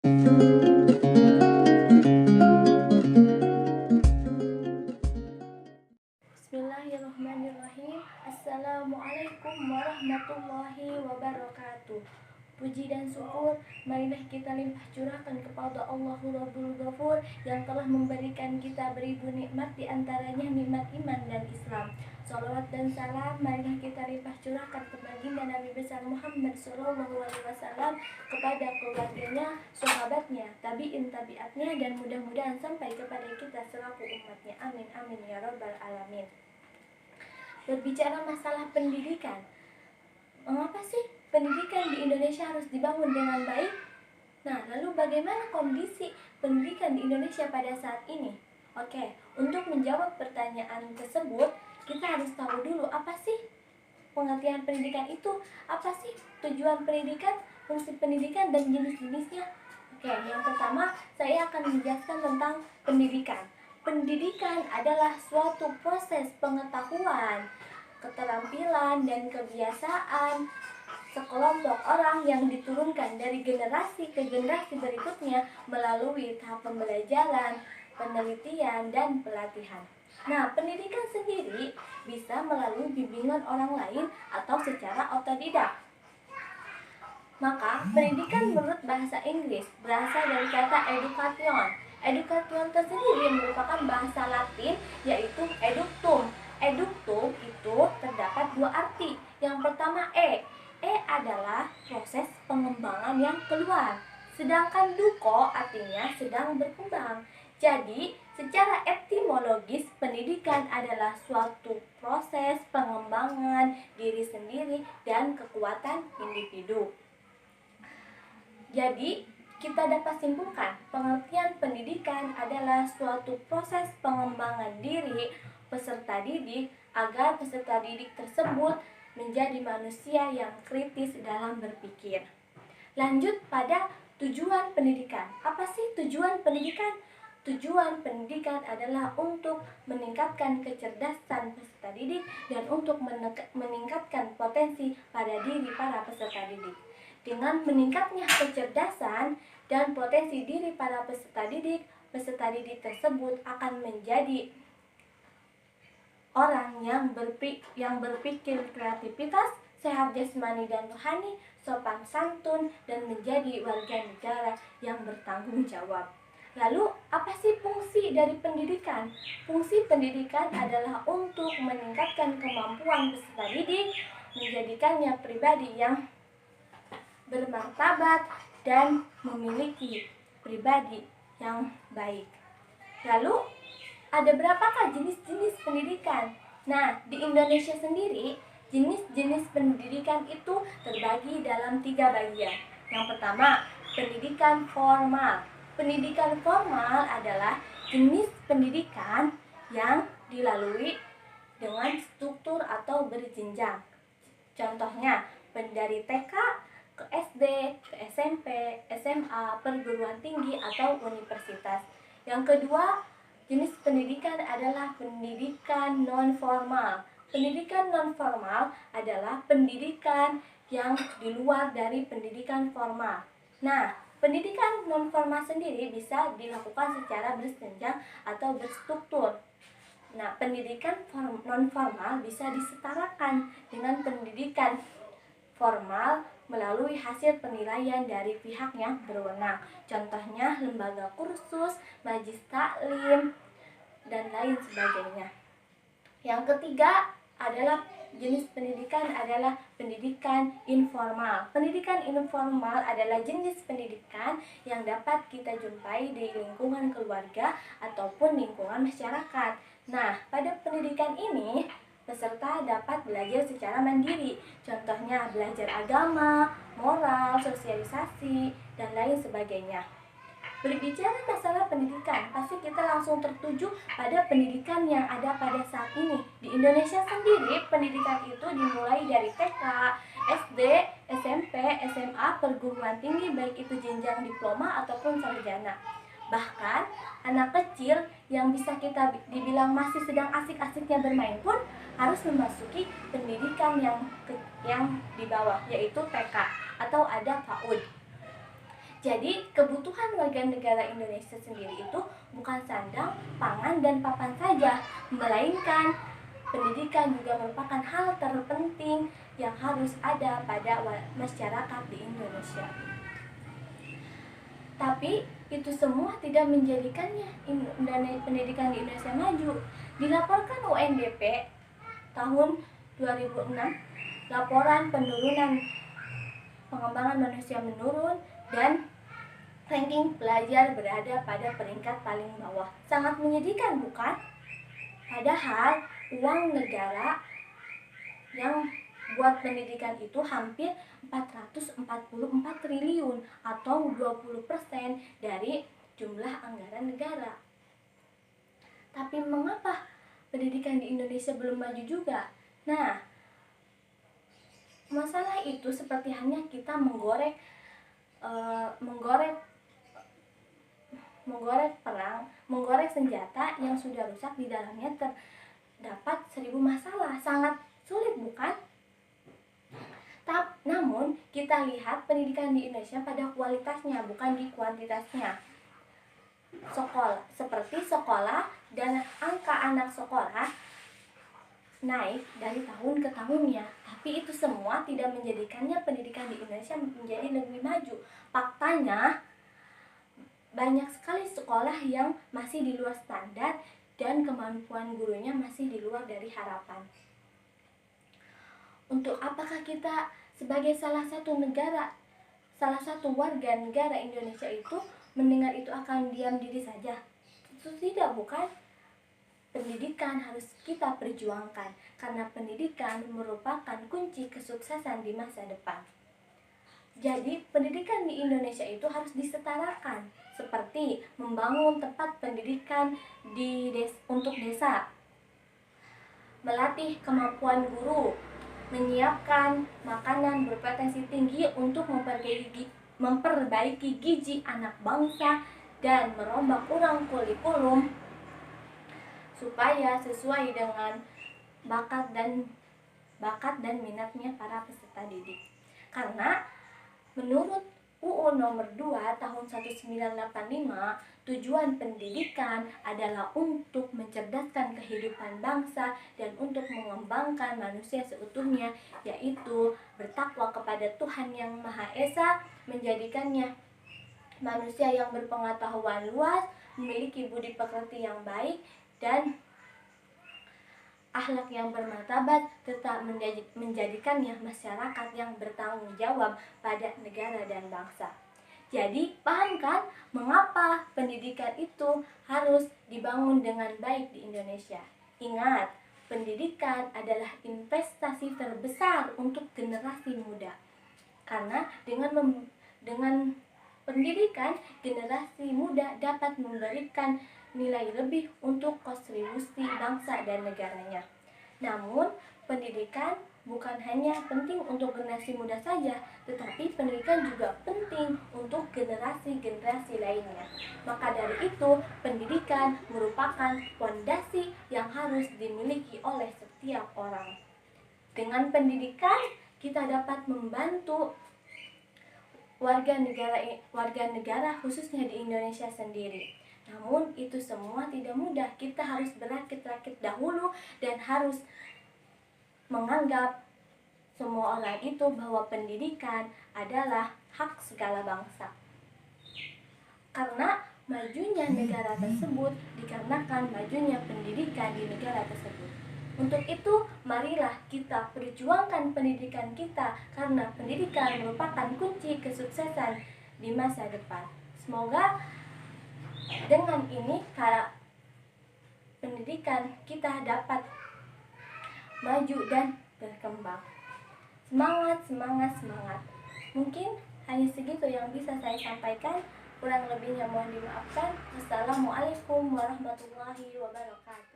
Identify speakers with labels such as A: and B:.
A: Bismillahirrahmanirrahim. Assalamualaikum warahmatullahi wabarakatuh. Puji dan syukur marilah kita limpah curahkan kepada Allahu Rabbul Ghafur yang telah memberikan kita beribu nikmat, di antaranya nikmat iman dan Islam. Salawat dan salam marilah kita limpah curahkan kepada baginda Nabi besar Muhammad SAW, kepada keluarganya, sahabatnya, tabi'in tabi'atnya, dan mudah-mudahan sampai kepada kita selaku umatnya. Amin amin ya rabbal alamin. Berbicara masalah pendidikan, mengapa sih pendidikan di Indonesia harus dibangun dengan baik? Nah, lalu bagaimana kondisi pendidikan di Indonesia pada saat ini? Oke, untuk menjawab pertanyaan tersebut, kita harus tahu dulu apa sih pengertian pendidikan itu, apa sih tujuan pendidikan, fungsi pendidikan, dan jenis-jenisnya. Oke, yang pertama saya akan menjelaskan tentang pendidikan. Pendidikan adalah suatu proses pengetahuan, keterampilan, dan kebiasaan sekelompok orang yang diturunkan dari generasi ke generasi berikutnya melalui tahap pembelajaran, penelitian, dan pelatihan. Nah, pendidikan sendiri bisa melalui bimbingan orang lain atau secara otodidak. Maka, pendidikan menurut bahasa Inggris berasal dari kata education. Education tersendiri merupakan bahasa Latin, yaitu eductum. Eductum itu terdapat dua arti. Yang pertama E adalah proses pengembangan yang keluar, sedangkan duko artinya sedang berkembang. Jadi, secara etimologis, pendidikan adalah suatu proses pengembangan diri sendiri dan kekuatan individu. Jadi, kita dapat simpulkan, pengertian pendidikan adalah suatu proses pengembangan diri peserta didik agar peserta didik tersebut menjadi manusia yang kritis dalam berpikir. Lanjut pada tujuan pendidikan. Apa sih tujuan pendidikan? Tujuan pendidikan adalah untuk meningkatkan kecerdasan peserta didik dan untuk meningkatkan potensi pada diri para peserta didik. Dengan meningkatnya kecerdasan dan potensi diri para peserta didik tersebut akan menjadi orang yang berpikir kreativitas, sehat jasmani dan rohani, sopan santun, dan menjadi warga negara yang bertanggung jawab. Lalu, apa sih fungsi dari pendidikan? Fungsi pendidikan adalah untuk meningkatkan kemampuan peserta didik, menjadikannya pribadi yang bermartabat dan memiliki pribadi yang baik. Lalu, ada berapakah jenis-jenis pendidikan? Nah, di Indonesia sendiri, jenis-jenis pendidikan itu terbagi dalam 3 bagian. Yang pertama, pendidikan formal. Pendidikan formal adalah jenis pendidikan yang dilalui dengan struktur atau berjenjang. Contohnya, dari TK ke SD, ke SMP, SMA, perguruan tinggi, atau universitas. Yang kedua, jenis pendidikan adalah pendidikan non-formal. Pendidikan non-formal adalah pendidikan yang di luar dari pendidikan formal. Nah, pendidikan non-formal sendiri bisa dilakukan secara berjenjang atau berstruktur. Nah, pendidikan non-formal bisa disetarakan dengan pendidikan formal melalui hasil penilaian dari pihak yang berwenang. Contohnya lembaga kursus, majelis taklim, dan lain sebagainya. Yang ketiga adalah jenis pendidikan adalah pendidikan informal. Pendidikan informal adalah jenis pendidikan yang dapat kita jumpai di lingkungan keluarga ataupun lingkungan masyarakat. Nah, pada pendidikan ini peserta dapat belajar secara mandiri. Contohnya belajar agama, moral, sosialisasi, dan lain sebagainya. Berbicara masalah pendidikan, pasti kita langsung tertuju pada pendidikan yang ada pada saat ini. Di Indonesia sendiri, pendidikan itu dimulai dari TK, SD, SMP, SMA, perguruan tinggi, baik itu jenjang diploma ataupun sarjana. Bahkan, anak kecil yang bisa kita dibilang masih sedang asik-asiknya bermain pun harus memasuki pendidikan yang di bawah, yaitu TK atau ada PAUD. Jadi kebutuhan warga negara Indonesia sendiri itu bukan sandang, pangan, dan papan saja, melainkan pendidikan juga merupakan hal terpenting yang harus ada pada masyarakat di Indonesia. Tapi itu semua tidak menjadikannya pendidikan di Indonesia maju. Dilaporkan UNDP tahun 2006, laporan penurunan pengembangan manusia menurun dan ranking pelajar berada pada peringkat paling bawah. Sangat menyedihkan, bukan? Padahal uang negara yang buat pendidikan itu hampir 444 triliun atau 20% dari jumlah anggaran negara. Tapi mengapa pendidikan di Indonesia belum maju juga? Nah, masalah itu seperti hanya kita menggoreng perang, menggoreng senjata yang sudah rusak, di dalamnya terdapat 1000 masalah. Sangat sulit, bukan? Namun kita lihat pendidikan di Indonesia pada kualitasnya, bukan di kuantitasnya. Seperti sekolah dan angka anak sekolah naik dari tahun ke tahunnya, tapi itu semua tidak menjadikannya pendidikan di Indonesia menjadi lebih maju. Faktanya, banyak sekali sekolah yang masih di luar standar dan kemampuan gurunya masih di luar dari harapan. Untuk apakah kita sebagai salah satu warga negara Indonesia itu mendengar itu akan diam diri saja? Itu tidak, bukan? Pendidikan harus kita perjuangkan, karena pendidikan merupakan kunci kesuksesan di masa depan. Jadi, pendidikan di Indonesia itu harus disetarakan, seperti membangun tempat pendidikan untuk desa, melatih kemampuan guru, menyiapkan makanan berpotensi tinggi untuk memperbaiki gizi anak bangsa, dan merombak ulang kurikulum supaya sesuai dengan bakat dan minatnya para peserta didik. Karena menurut UU nomor 2 tahun 1985, tujuan pendidikan adalah untuk mencerdaskan kehidupan bangsa dan untuk mengembangkan manusia seutuhnya, yaitu bertakwa kepada Tuhan Yang Maha Esa, menjadikannya manusia yang berpengetahuan luas, memiliki budi pekerti yang baik, dan akhlak yang bermartabat, tetap menjadikannya masyarakat yang bertanggung jawab pada negara dan bangsa. Jadi, paham kan mengapa pendidikan itu harus dibangun dengan baik di Indonesia? Ingat, pendidikan adalah investasi terbesar untuk generasi muda. Karena dengan pendidikan, generasi muda dapat memberikan nilai lebih untuk kontribusi bangsa dan negaranya. Namun, pendidikan bukan hanya penting untuk generasi muda saja, tetapi pendidikan juga penting untuk generasi-generasi lainnya. Maka dari itu, pendidikan merupakan fondasi yang harus dimiliki oleh setiap orang. Dengan pendidikan, kita dapat membantu warga negara khususnya di Indonesia sendiri. Namun itu semua tidak mudah. Kita harus berakit-rakit dahulu dan harus menganggap semua orang itu bahwa pendidikan adalah hak segala bangsa. Karena majunya negara tersebut dikarenakan majunya pendidikan di negara tersebut. Untuk itu, marilah kita perjuangkan pendidikan kita, karena pendidikan merupakan kunci kesuksesan di masa depan. Semoga dengan ini pendidikan kita dapat maju dan berkembang. Semangat, semangat, semangat. Mungkin hanya segitu yang bisa saya sampaikan. Kurang lebihnya mohon dimaafkan. Wassalamualaikum warahmatullahi wabarakatuh.